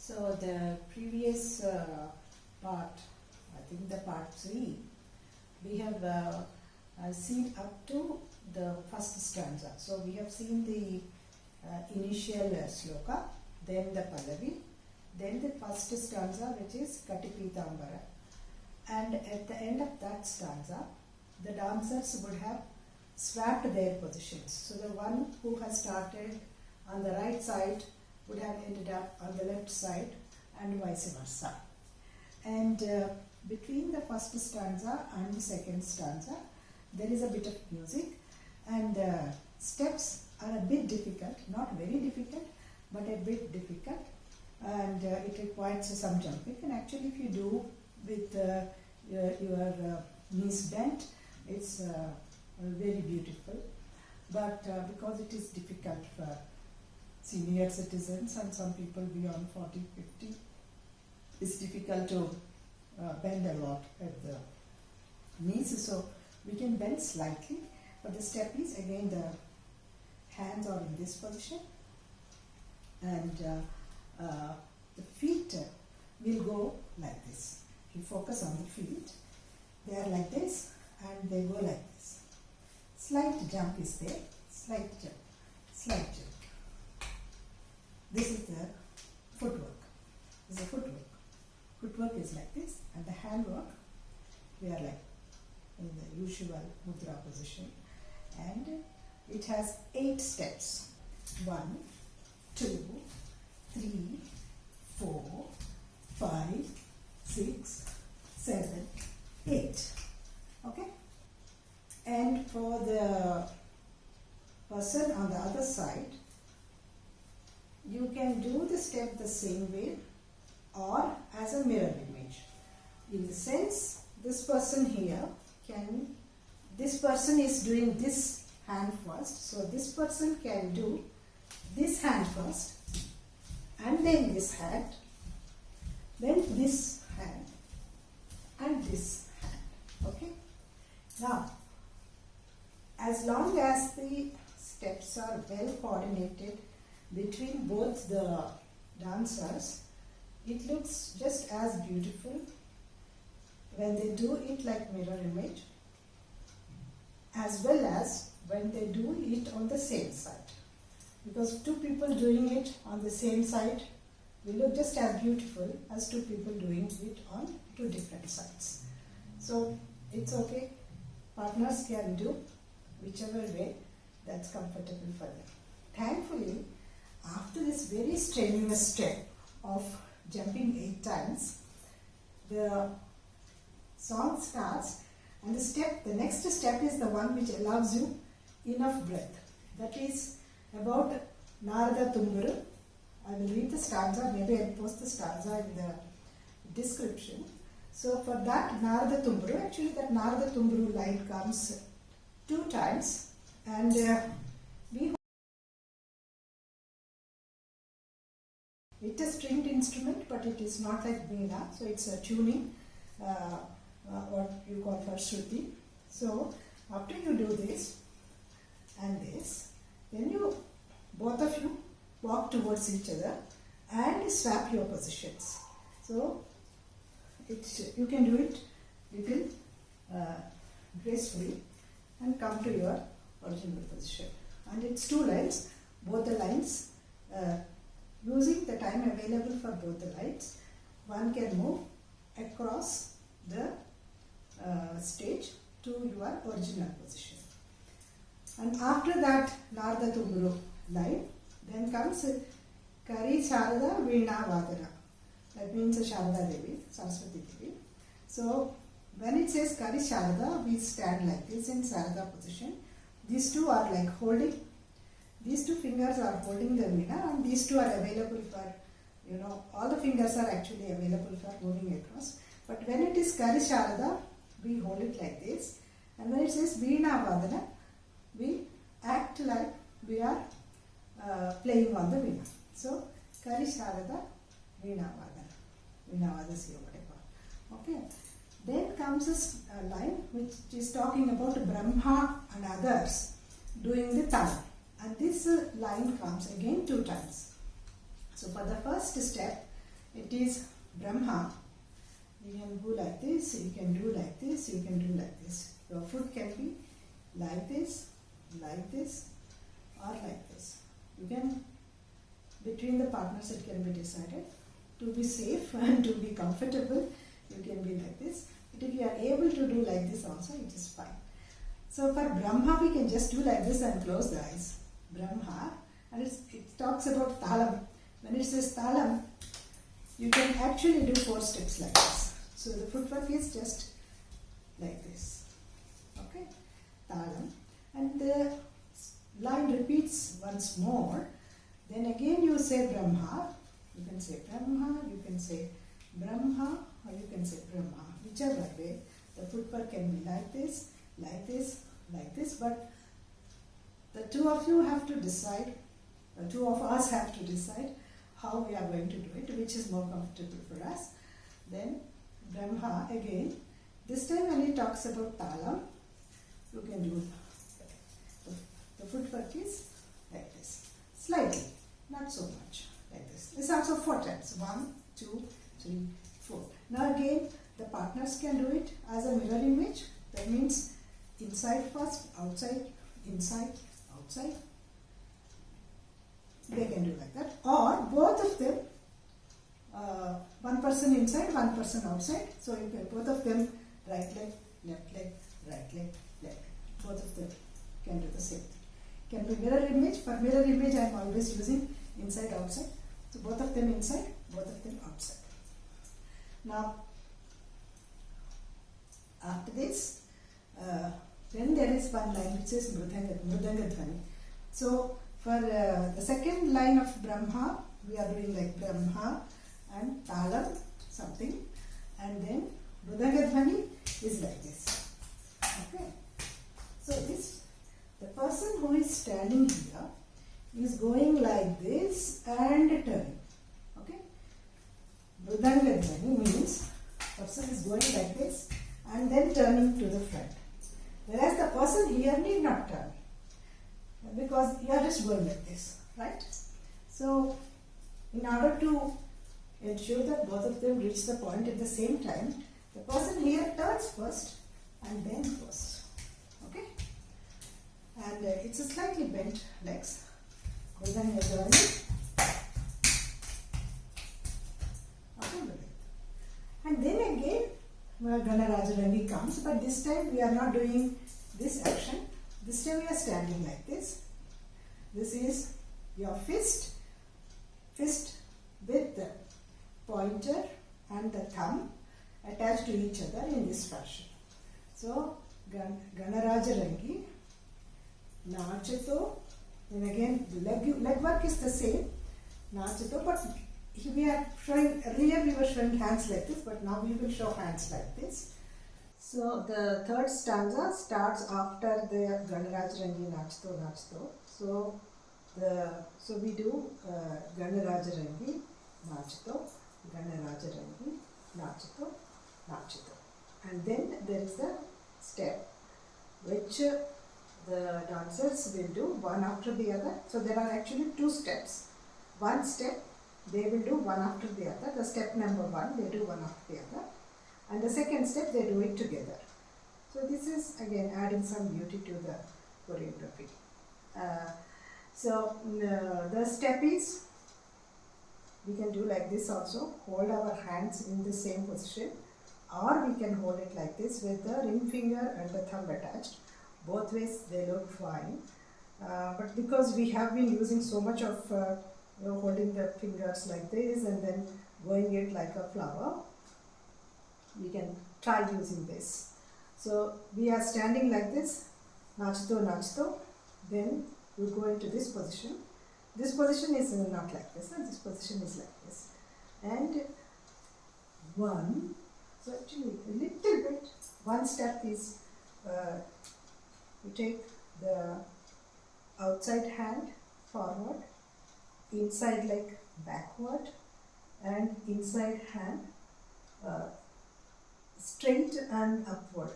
So the previous part, I think the part 3, we have seen up to the first stanza. So we have seen the initial sloka, then the Pallavi, then the first stanza, which is Kati Pitambar. And at the end of that stanza, the dancers would have swapped their positions. So the one who has started on the right side would have ended up on the left side, and vice versa. And between the first stanza and the second stanza, there is a bit of music, and steps are a bit difficult, not very difficult, but a bit difficult, and it requires some jumping. And actually, if you do with your knees bent, it's very beautiful. But because it is difficult for senior citizens and some people beyond 40, 50, it's difficult to bend a lot at the knees. So we can bend slightly, but the step is again the hands are in this position, and the feet will go like this. If you focus on the feet, they are like this and they go like this. Slight jump is there, slight jump, slight jump. This is the footwork. This is the footwork. Footwork is like this, and the handwork, we are like in the usual mudra position. And it has 8 steps. 1, 2, 3, 4, 5, 6, 7, 8. Okay? And for the person on the other side, you can do the step the same way or as a mirror image. In the sense, this person here this person is doing this hand first, so this person can do this hand first, and then this hand, then this hand, and this hand. Okay? Now, as long as the steps are well coordinated between both the dancers, it looks just as beautiful when they do it like mirror image, as well as when they do it on the same side. Because 2 people doing it on the same side will look just as beautiful as 2 people doing it on 2 different sides. So it's okay. Partners can do whichever way that's comfortable for them. Thankfully, after this very strenuous step of jumping 8 times, the song starts, and the next step is the one which allows you enough breath. That is about Narada Tumburu. I will read the stanza, maybe I will post the stanza in the description. So for that Narada Tumburu, actually that Narada Tumburu line comes 2 times, and it's a stringed instrument, but it is not like Veena, so it's a tuning, what you call for Shruti. So after you do this and this, then both of you walk towards each other and swap your positions. So you can do it little gracefully and come to your original position. And it's 2 lines, both the lines, using the time available for both the lines, one can move across the stage to your original position. And after that Narada Tumburu line, then comes Kari, Sharada, Veenawadan. That means Sharada Devi, Saraswati Devi. So when it says Kari Sharada, we stand like this in Sharada position. These 2 are like holding, these 2 fingers are holding the Veena, and these 2 are available for, all the fingers are actually available for moving across. But when it is Kari Sharada, we hold it like this. And when it says Veenawadan, we act like we are playing on the Veena. So Kari Sharada, Veenawadan. Veenawadan Siya whatever. Okay. Then comes a line which is talking about Brahma and others doing the Tanu. And this line comes again 2 times. So for the first step, it is Brahma. You can go like this, you can do like this, you can do like this. Your foot can be like this, or like this. You can, between the partners it can be decided. To be safe and to be comfortable, you can be like this. But if you are able to do like this also, it is fine. So for Brahma, we can just do like this and close the eyes. Brahma, and it talks about Talam. When it says Talam, you can actually do 4 steps like this. So the footwork is just like this. Okay, Talam. And the line repeats once more. Then again you say Brahma. You can say Brahma, you can say Brahma, or you can say Brahma. Whichever way, the footwork can be like this, like this, like this. But the two of you have to decide, the two of us have to decide how we are going to do it, which is more comfortable for us. Then Brahma again. This time when he talks about Talam, you can do the footwork is like this. Slightly, not so much, like this. This also 4 times. 1, 2, 3, 4. Now again, the partners can do it as a mirror image. That means inside first, outside, inside, outside. They can do like that. Or both of them, one person inside, one person outside. So you can both of them, right leg, left leg, right leg, left leg. Both of them can do the same thing. Can be mirror image. For mirror image, I am always using inside, outside. So both of them inside, both of them outside. Now, after this, then there is one line which is Mrudung Dhimi. So for the second line of Brahma, we are doing like Brahma and Talam something, and then Mrudung Dhimi is like this. Okay. So the person who is standing here is going like this and turning. Okay. Mrudung Dhimi means person is going like this and then turning to the front. Whereas the person here need not turn, because you are just going like this, right? So in order to ensure that both of them reach the point at the same time, the person here turns first and then goes. Okay? And it's a slightly bent legs. Then and then again Ganraj Rangi comes, but this time we are not doing this action. This time we are standing like this. This is your fist with the pointer and the thumb attached to each other in this fashion. So Ganraj Rangi Nachato. Then again the leg work is the same, Nachato, but we are showing, earlier we were showing hands like this, but now we will show hands like this. So the third stanza starts after the Ganraj Rangi Nachato. So we do Ganraj Rangi Nachato, Ganraj Rangi Nachato. And then there is the step which the dancers will do one after the other. So there are actually 2 steps. One step they will do one after the other. The step number 1 they do one after the other, and the second step they do it together. So this is again adding some beauty to the choreography. The step is, we can do like this also, hold our hands in the same position, or we can hold it like this with the ring finger and the thumb attached. Both ways they look fine, but because we have been using so much of holding the fingers like this and then going it like a flower, we can try using this. So we are standing like this, Nachato, then we go into this position. This position is not like this, this position is like this. And 1, so actually a little bit, one step is, you take the outside hand forward, inside leg backward, and inside hand straight and upward.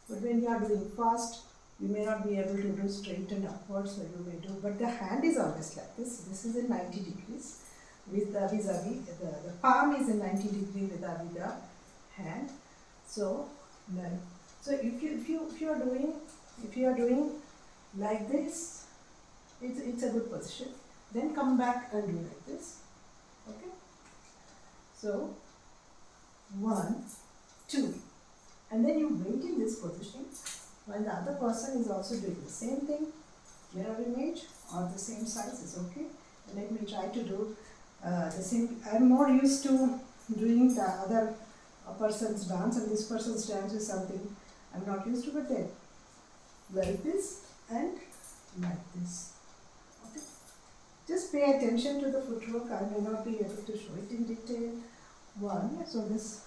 But when you are doing fast, you may not be able to do straight and upward, so you may do, but the hand is always like this. This is in 90 degrees. with the vis-a-vis, the palm is in 90 degree vis-a-vis the hand. So, like, so if you are doing like this, it's a good position. Then come back and do like this. Okay. So 1, 2, and then you wait in this position while the other person is also doing the same thing. Mirror image or the same size is okay. And let me try to do the same. I'm more used to doing the other person's dance, and this person's dance is something I'm not used to, but then like this and like this. Okay. Just pay attention to the footwork. I may not be able to show it in detail. 1. So this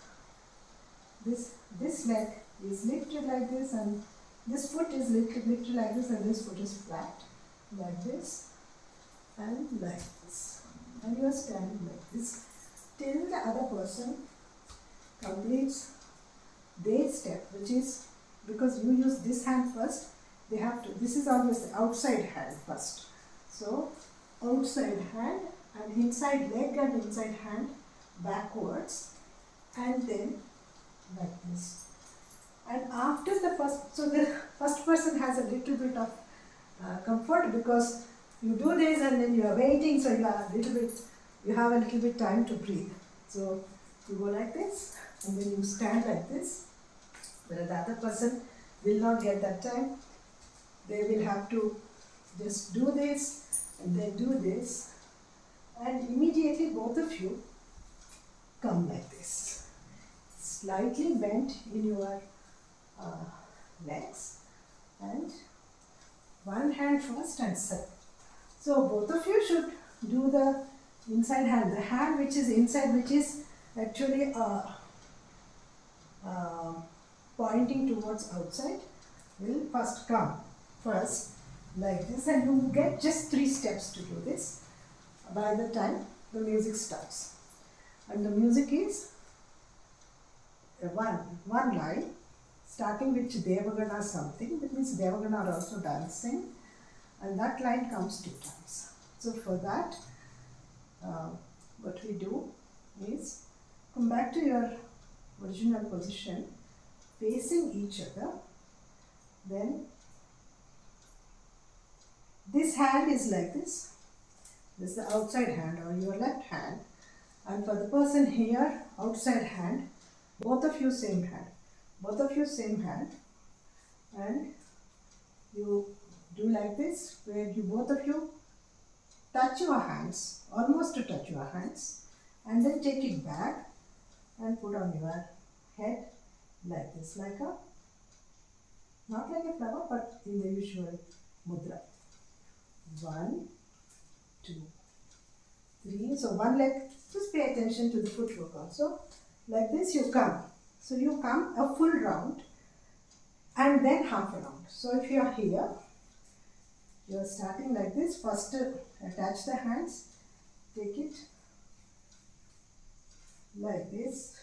leg is lifted like this, and this foot is lifted like this, and this foot is flat like this and like this. And you are standing like this till the other person completes their step, which is, because you use this hand first, they have to, this is always the outside hand first. So outside hand and inside leg and inside hand backwards, and then like this. And after the first, so the first person has a little bit of comfort, because you do this and then you are waiting, so you have a little bit time to breathe. So you go like this and then you stand like this. But the other person will not get that time. They will have to just do this and then do this, and immediately both of you come like this. Slightly bent in your legs, and one hand first and second. So both of you should do the inside hand, the hand which is inside, which is actually pointing towards outside, will first come first like this, and you get just 3 steps to do this by the time the music starts. And the music is one line starting with Devagana something, that means Devagana are also dancing, and that line comes 2 times. So for that, what we do is come back to your original position, facing each other. Then this hand is like this. This is the outside hand or your left hand, and for the person here, outside hand, both of you same hand. Both of you same hand, and you do like this, where you both of you touch your hands, almost to touch your hands, and then take it back and put on your head like this, like a, not like a flower, but in the usual mudra. 1, 2, 3. So one leg, just pay attention to the footwork also. Like this you come. So you come a full round and then half a round. So if you are here, you are starting like this. First attach the hands, take it like this.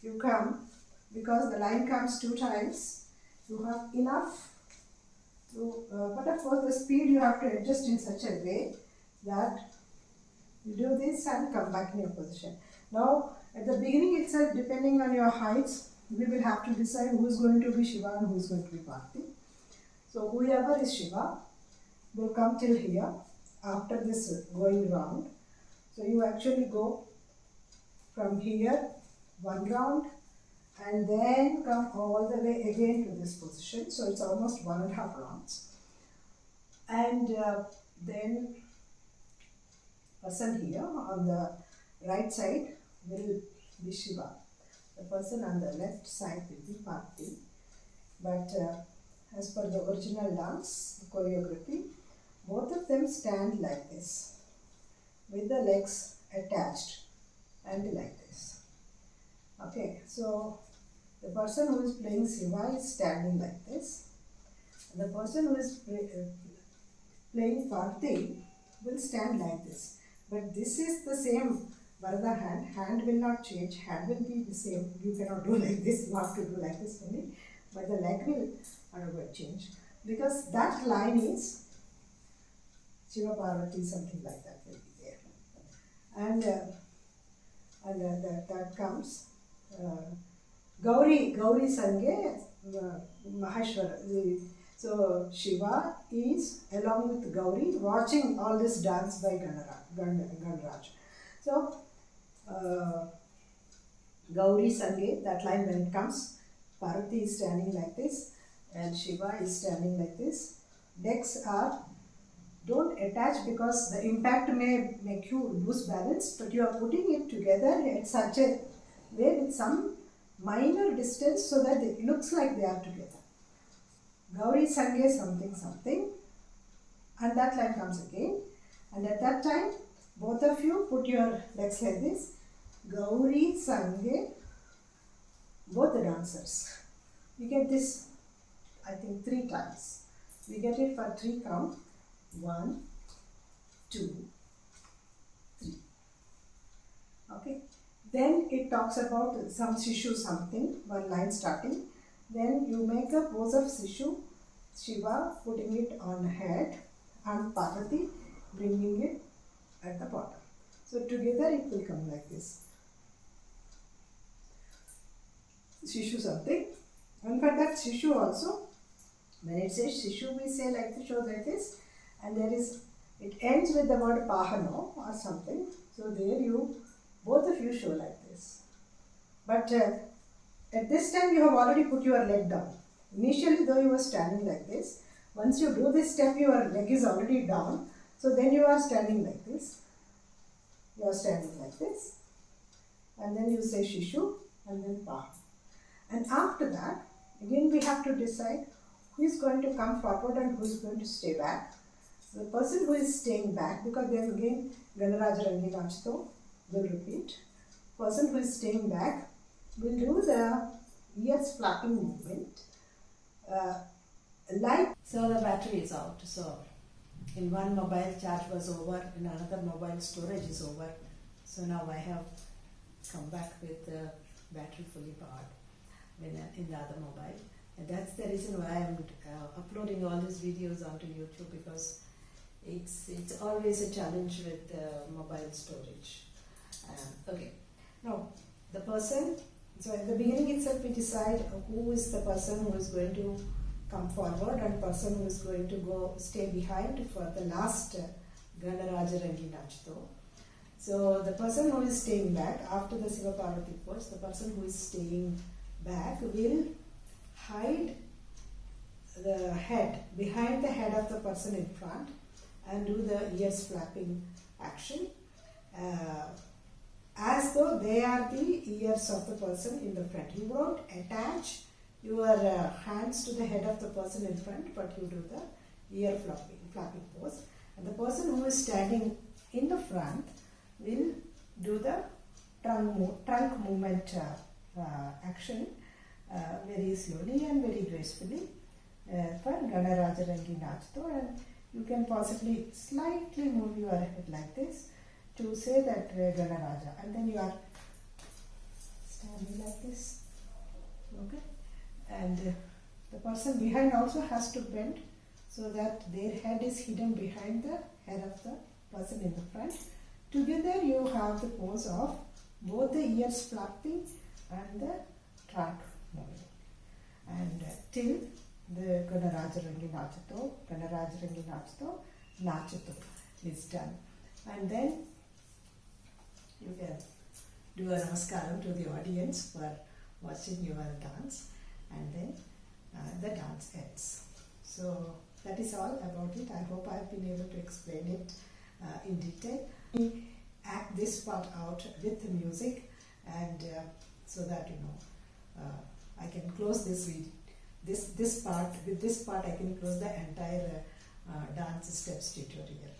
You come, because the line comes 2 times, you have enough to, but of course the speed you have to adjust in such a way that you do this and come back in your position. Now at the beginning itself, depending on your heights, we will have to decide who is going to be Shiva and who is going to be Parvati. So whoever is Shiva will come till here after this going round. So you actually go from here 1 round and then come all the way again to this position. So it's almost 1.5 rounds. And then person here on the right side will be Shiva. The person on the left side will be Parvati. But as per the original dance choreography, both of them stand like this, with the legs attached and like this. Okay, so the person who is playing Shiva is standing like this. And the person who is playing Parvati will stand like this. But this is the same Varada hand. Hand will not change. Hand will be the same. You cannot do like this. You have to do like this only. But the leg will undergo change. Because that line is Shiva Parvati, something like that will be there. and that comes Gauri Sange Maheshwara. So Shiva is along with Gauri watching all this dance by Ganraj. So Gauri Sange, that line when it comes, Parvati is standing like this and Shiva is standing like this. Decks are, don't attach because the impact may make you lose balance, but you are putting it together at such a way with some minor distance so that it looks like they are together. Gauri Sange something something, and that line comes again, and at that time both of you put your legs like this. Gauri Sange, both the dancers. We get this, I think, 3 times. We get it for 3 count. 1, 2, 3. Okay. Then it talks about some Shishu something, one line starting. Then you make a pose of Shishu, Shiva putting it on head and Parvati bringing it at the bottom. So together it will come like this. Shishu something. And for that Shishu also, when it says Shishu, we say like this, show like this. And there is, it ends with the word Pahano or something. So there you, both of you show like this. But at this time you have already put your leg down. Initially though you were standing like this, once you do this step your leg is already down. So then you are standing like this. You are standing like this. And then you say Shishu and then Paha. And after that, again we have to decide who is going to come forward and who is going to stay back. The person who is staying back, because then again Ganraj Rangi Nachato will repeat. Person who is staying back will do the ears flapping movement. So the battery is out. So in one mobile charge was over, in another mobile storage is over. So now I have come back with the battery fully powered in the other mobile. And that's the reason why I'm uploading all these videos onto YouTube, because it's always a challenge with mobile storage. Okay, now the person, so at the beginning itself we decide who is the person who is going to come forward and person who is going to go stay behind for the last Ganraj Rangi Nachato. So the person who is staying back after the Shiva Parvati pose, the person who is staying back will hide the head behind the head of the person in front and do the ears flapping action as though they are the ears of the person in the front. You won't attach your hands to the head of the person in front, but you do the ear flapping pose. And the person who is standing in the front will do the trunk movement action very slowly and very gracefully for Ganaraj Rangi Nachato, and you can possibly slightly move your head like this to say that Ganaraja, and then you are standing like this. Okay, and the person behind also has to bend so that their head is hidden behind the head of the person in the front. Together you have the pose of both the ears flapping and the trunk moving. And till the Ganaraj Rangi Nachato is done. And then you can do a namaskaram to the audience for watching your dance, and then the dance ends. So that is all about it. I hope I have been able to explain it in detail. We act this part out with the music, and so that I can close this video. With this part I can close the entire dance steps tutorial.